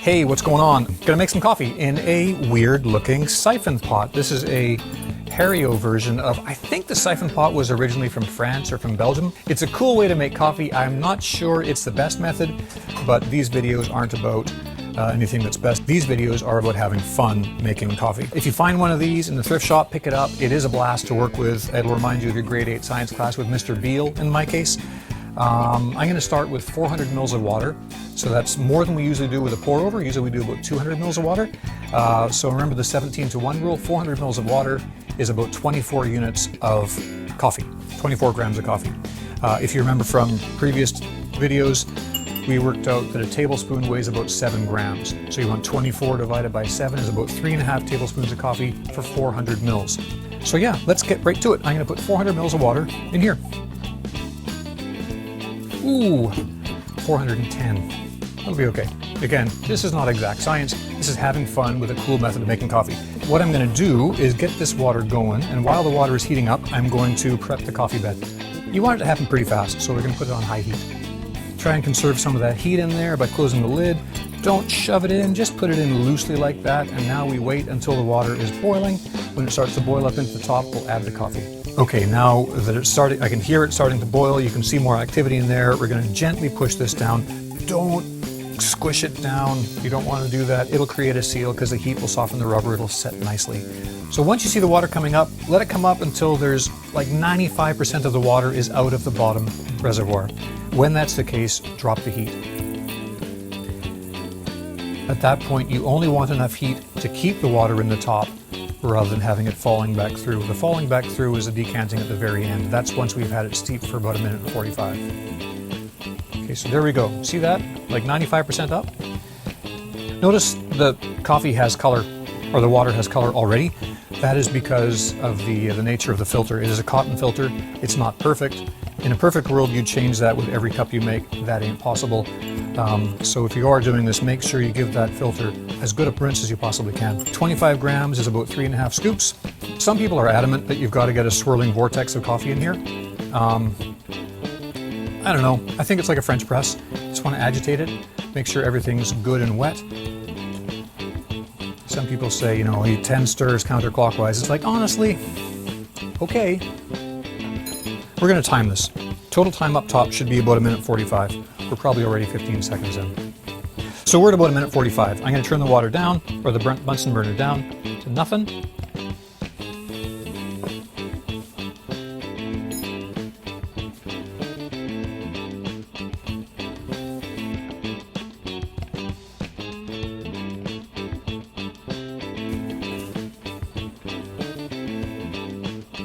Hey, what's going on? Gonna make some coffee in a weird looking siphon pot. This is a Hario version of, I think the siphon pot was originally from France or from Belgium. It's a cool way to make coffee. I'm not sure it's the best method, but these videos aren't about anything that's best. These videos are about having fun making coffee. If you find one of these in the thrift shop, pick it up. It is a blast to work with. It'll remind you of your grade 8 science class with Mr. Beal in my case. I'm going to start with 400 mils of water. So that's more than we usually do with a pour over. Usually we do about 200 mils of water. So remember the 17-to-1 rule. 400 mils of water is about 24 units of coffee, 24 grams of coffee. If you remember from previous videos, we worked out that a tablespoon weighs about 7 grams. So you want 24 divided by 7 is about 3.5 tablespoons of coffee for 400 mils. So yeah, let's get right to it. I'm going to put 400 mils of water in here. Ooh, 410. That'll be okay. Again, this is not exact science. This is having fun with a cool method of making coffee. What I'm going to do is get this water going, and while the water is heating up, I'm going to prep the coffee bed. You want it to happen pretty fast, so we're going to put it on high heat. Try and conserve some of that heat in there by closing the lid. Don't shove it in, just put it in loosely like that, and now we wait until the water is boiling. When it starts to boil up into the top, we'll add the coffee. Okay, now that it's starting, I can hear it starting to boil. You can see more activity in there. We're going to gently push this down. Don't squish it down. You don't want to do that. It'll create a seal because the heat will soften the rubber. It'll set nicely. So once you see the water coming up, let it come up until there's like 95% of the water is out of the bottom reservoir. When that's the case, drop the heat. At that point, you only want enough heat to keep the water in the top rather than having it falling back through. The falling back through is the decanting at the very end. That's once we've had it steep for about 1:45 minutes. Okay, so there we go. See that? Like 95% up? Notice the coffee has color, or the water has color already. That is because of the nature of the filter. It is a cotton filter. It's not perfect. In a perfect world, you'd change that with every cup you make. That ain't possible. So if you are doing this, make sure you give that filter as good a rinse as you possibly can. 25 grams is about 3.5 scoops. Some people are adamant that you've got to get a swirling vortex of coffee in here. I don't know. I think it's like a French press. Just want to agitate it, make sure everything's good and wet. Some people say, 10 stirs counterclockwise. It's like, honestly, okay. We're going to time this. Total time up top should be about 1:45. We're probably already 15 seconds in. So we're at about 1:45. I'm going to turn the water down, or the Bunsen burner down, to nothing.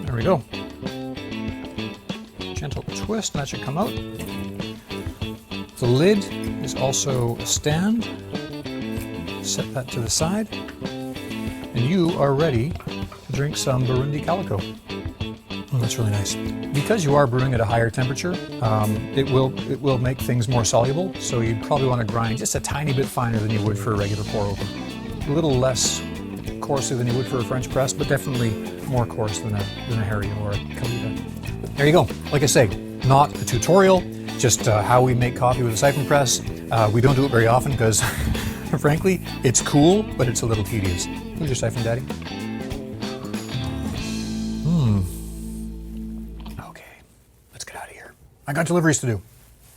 There we go. Gentle twist, and that should come out. The lid is also a stand. Set that to the side. And you are ready to drink some Burundi Calico. Oh, that's really nice. Because you are brewing at a higher temperature, it will make things more soluble, so you'd probably want to grind just a tiny bit finer than you would for a regular pour over. A little less coarsely than you would for a French press, but definitely more coarse than a Hario or a Kalita. There you go. Like I say, not a tutorial, just how we make coffee with a siphon press. We don't do it very often because, frankly, it's cool, but it's a little tedious. Who's your Siphon Daddy? Okay, let's get out of here. I got deliveries to do.